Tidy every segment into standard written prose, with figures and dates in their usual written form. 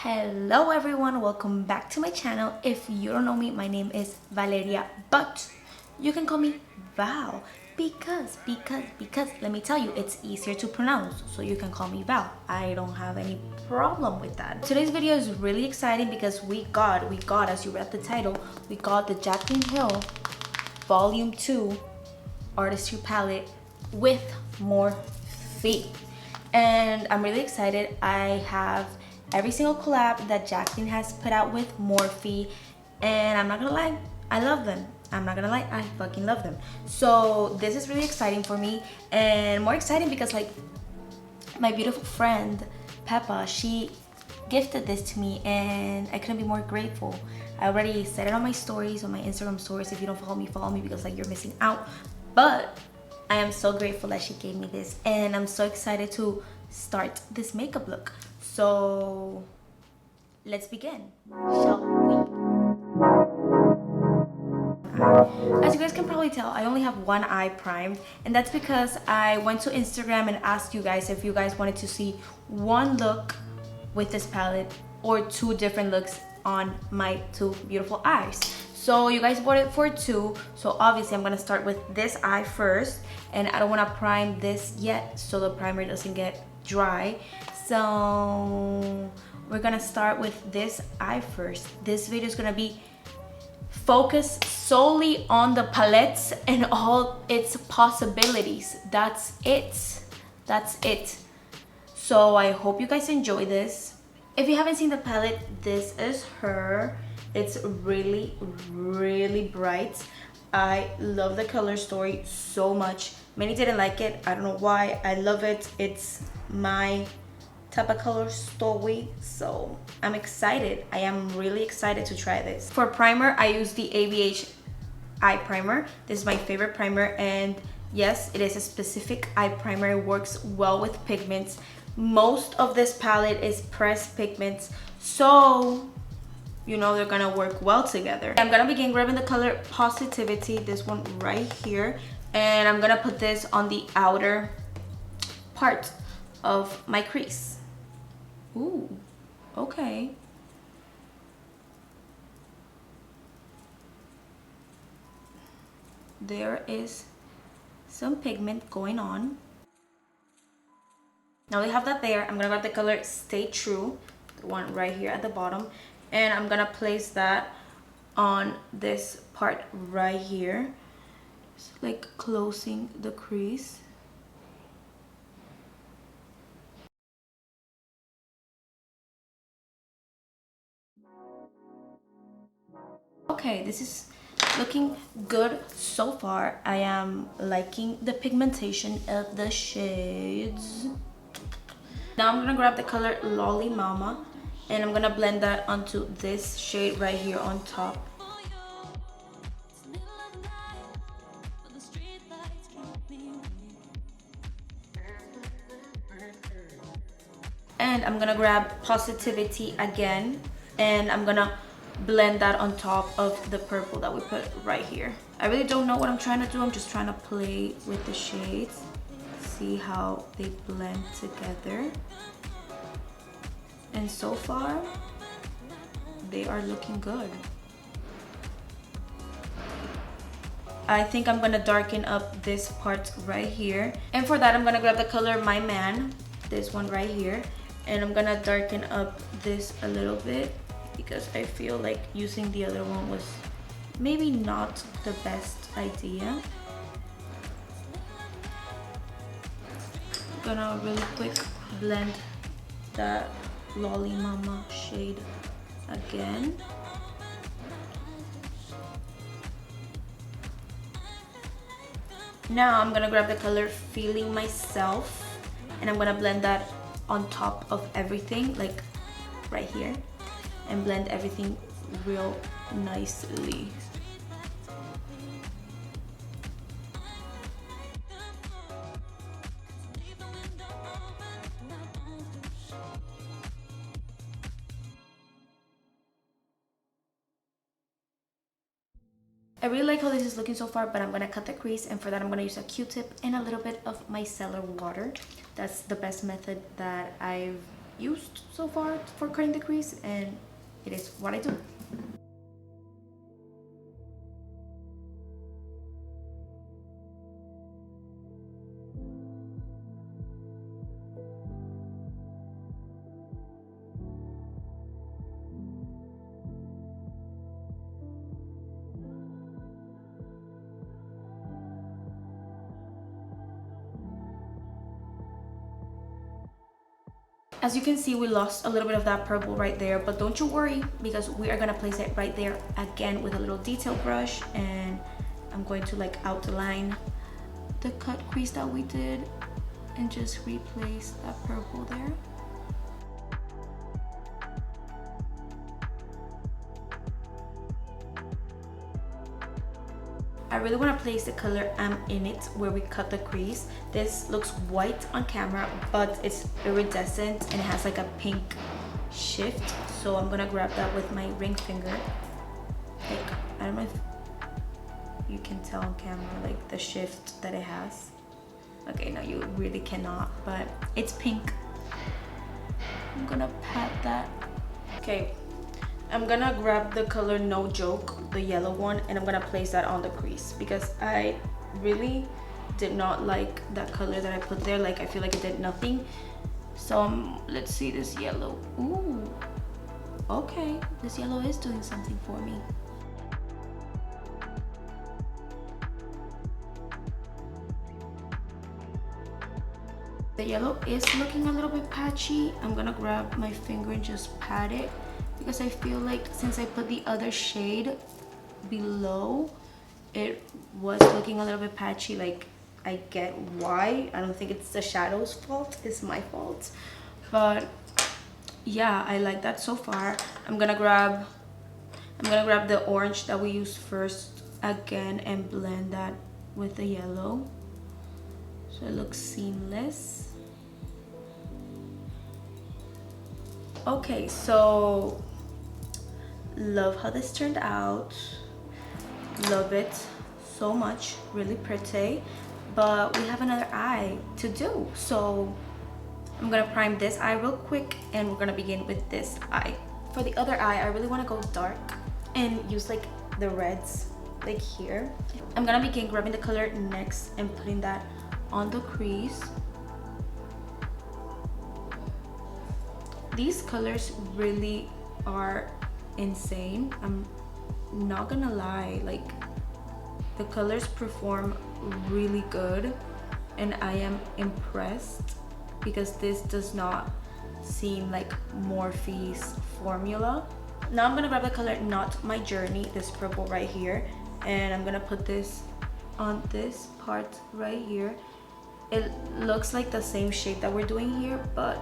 Hello everyone, welcome back to my channel. If you don't know me, my name is Valeria, but you can call me Val because let me tell you, it's easier to pronounce, so you can call me Val. I don't have any problem with that. Today's video is really exciting because we got, as you read the title, we got the Jaclyn Hill Volume 2 Artistry Palette with Morphe. And I'm really excited. I have every single collab that Jaclyn has put out with Morphe, and I'm not gonna lie, I love them. I'm not gonna lie, I fucking love them. So this is really exciting for me, and more exciting because like my beautiful friend Peppa, she gifted this to me and I couldn't be more grateful. I already said it on my stories, on my Instagram stories. If you don't follow me because like you're missing out. But I am so grateful that she gave me this, and I'm so excited to start this makeup look. So let's begin, shall we? As you guys can probably tell, I only have one eye primed, and that's because I went to Instagram and asked you guys if you guys wanted to see one look with this palette or two different looks on my two beautiful eyes. So you guys voted for two, so obviously I'm gonna start with this eye first, and I don't want to prime this yet so the primer doesn't get dry. So we're gonna start with this eye first. This video is gonna be focused solely on the palettes and all its possibilities. That's it. So I hope you guys enjoy this. If you haven't seen the palette, this is her. It's really bright. I love the color story so much. Many didn't like it, I don't know why. I love it. It's my type of color story, so I'm excited. I am really excited to try this. For primer, I use the ABH eye primer. This is my favorite primer, and yes, it is a specific eye primer. It works well with pigments. Most of this palette is pressed pigments, so you know they're gonna work well together. I'm gonna begin grabbing the color Positivity, this one right here, and I'm gonna put this on the outer part of my crease. Ooh, okay. There is some pigment going on. Now we have that there. I'm gonna grab the color Stay True, the one right here at the bottom, and I'm gonna place that on this part right here. Just like closing the crease. Okay, this is looking good so far. I am liking the pigmentation of the shades. Now I'm gonna grab the color Lolli Mama, and I'm gonna blend that onto this shade right here on top. And I'm gonna grab Positivity again, and I'm gonna blend that on top of the purple that we put right here. I really don't know what I'm trying to do. I'm just trying to play with the shades, see how they blend together. And so far, they are looking good. I think I'm gonna darken up this part right here. And for that, I'm gonna grab the color My Man, this one right here. And I'm gonna darken up this a little bit because I feel like using the other one was maybe not the best idea. I'm gonna really quick blend that Lolli Mama shade again. Now I'm gonna grab the color Feeling Myself, and I'm gonna blend that on top of everything, like right here, and blend everything real nicely. I really like how this is looking so far, but I'm gonna cut the crease, and for that I'm gonna use a Q-tip and a little bit of micellar water. That's the best method that I've used so far for cutting the crease, and it is what I do. As you can see, we lost a little bit of that purple right there, but don't you worry, because we are gonna place it right there again with a little detail brush, and I'm going to like outline the cut crease that we did and just replace that purple there. I really want to place the color in it where we cut the crease. This looks white on camera, but it's iridescent and it has like a pink shift. So I'm gonna grab that with my ring finger. Like, I don't know if you can tell on camera like the shift that it has. Okay, no, you really cannot, but it's pink. I'm gonna pat that. Okay, I'm gonna grab the color No Joke, the yellow one, and I'm gonna place that on the crease because I really did not like that color that I put there. Like, I feel like it did nothing. So let's see this yellow. Ooh, okay, this yellow is doing something for me. The yellow is looking a little bit patchy. I'm gonna grab my finger and just pat it, because I feel like since I put the other shade below, it was looking a little bit patchy. Like, I get why. I don't think it's the shadow's fault, it's my fault. But yeah, I like that so far. I'm gonna grab the orange that we used first again and blend that with the yellow so it looks seamless. Okay, so love how this turned out. Love it so much, really pretty. But we have another eye to do, so I'm gonna prime this eye real quick and we're gonna begin with this eye. For the other eye, I really want to go dark and use like the reds like here. I'm gonna begin grabbing the color next and putting that on the crease. These colors really are insane. I'm not gonna lie, like the colors perform really good and I am impressed because this does not seem like Morphe's formula. Now I'm gonna grab the color Not My Journey, this purple right here, and I'm gonna put this on this part right here. It looks like the same shade that we're doing here, but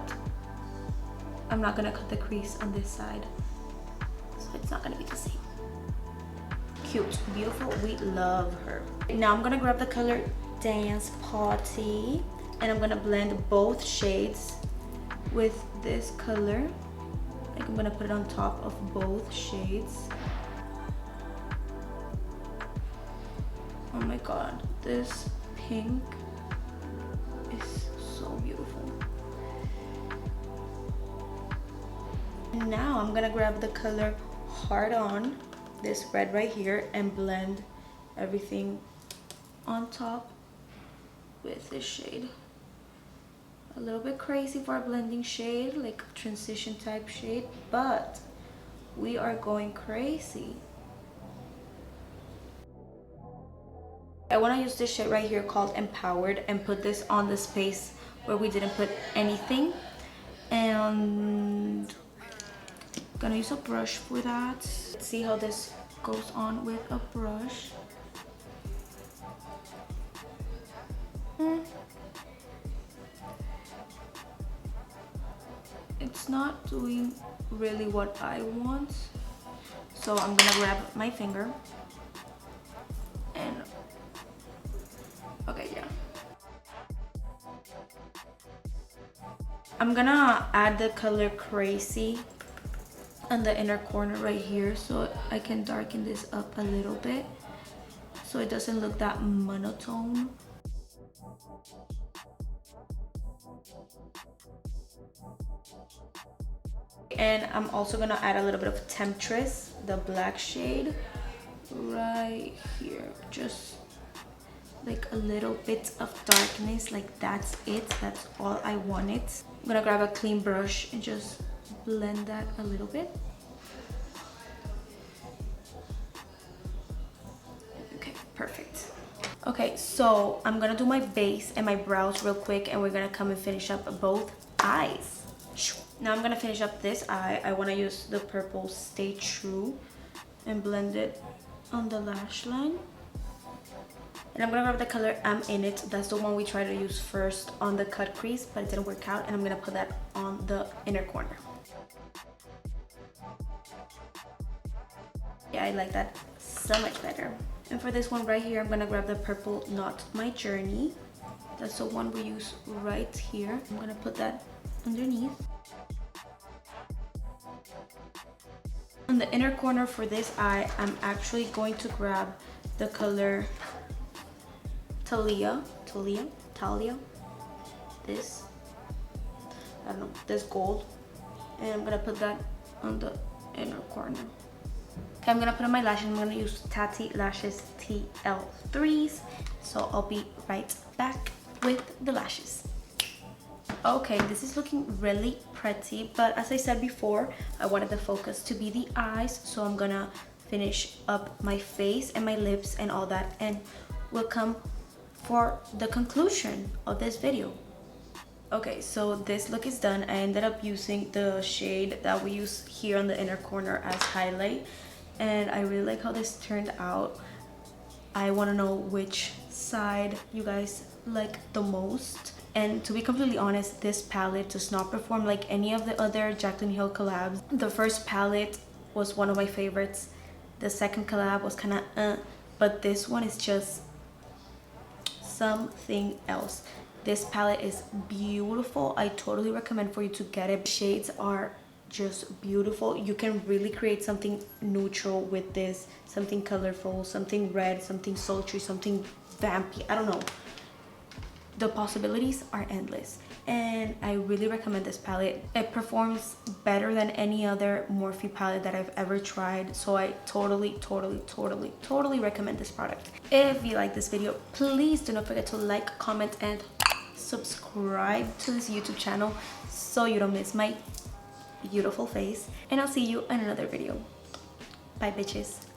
I'm not gonna cut the crease on this side, so it's not gonna be the same. Cute, beautiful, we love her. Now I'm gonna grab the color Dance Party and I'm gonna blend both shades with this color. Like, I'm gonna put it on top of both shades. Oh my god, this pink is so beautiful. And now I'm gonna grab the color Hard On, this red right here, and blend everything on top with this shade. A little bit crazy for a blending shade, like transition type shade, but we are going crazy. I want to use this shade right here called Empowered and put this on the space where we didn't put anything, and I'm gonna use a brush for that. Let's see how this goes on with a brush. It's not doing really what I want, so I'm gonna grab my finger and okay, yeah, I'm gonna add the color Crazy on the inner corner right here so I can darken this up a little bit so it doesn't look that monotone. And I'm also gonna add a little bit of Temptress, the black shade, right here. Just like a little bit of darkness, like that's it. That's all I wanted. I'm gonna grab a clean brush and just blend that a little bit. Okay, perfect. Okay, so I'm gonna do my base and my brows real quick, and we're gonna come and finish up both eyes. Now I'm gonna finish up this eye. I wanna use the purple Stay True and blend it on the lash line. And I'm gonna grab the color I'm In It. That's the one we tried to use first on the cut crease, but it didn't work out. And I'm gonna put that on the inner corner. Yeah, I like that so much better. And for this one right here, I'm gonna grab the purple Not My Journey. That's the one we use right here. I'm gonna put that underneath. On the inner corner for this eye, I'm actually going to grab the color Taliya, this, I don't know, this gold, and I'm gonna put that on the inner corner. Okay, I'm gonna put on my lashes. I'm gonna use Tati Lashes TL3s, so I'll be right back with the lashes. Okay, this is looking really pretty, but as I said before, I wanted the focus to be the eyes, so I'm gonna finish up my face and my lips and all that, and we'll come for the conclusion of this video. Okay, so this look is done. I ended up using the shade that we use here on the inner corner as highlight, and I really like how this turned out. I want to know which side you guys like the most. And to be completely honest, this palette does not perform like any of the other Jaclyn Hill collabs. The first palette was one of my favorites. The second collab was kind of but this one is just something else. This palette is beautiful. I totally recommend for you to get it. Shades are just beautiful. You can really create something neutral with this, something colorful, something red, something sultry, something vampy. I don't know. The possibilities are endless, and I really recommend this palette. It performs better than any other Morphe palette that I've ever tried, so I totally recommend this product. If you like this video, please do not forget to like, comment, and subscribe to this YouTube channel so you don't miss my beautiful face, and I'll see you in another video. Bye, bitches.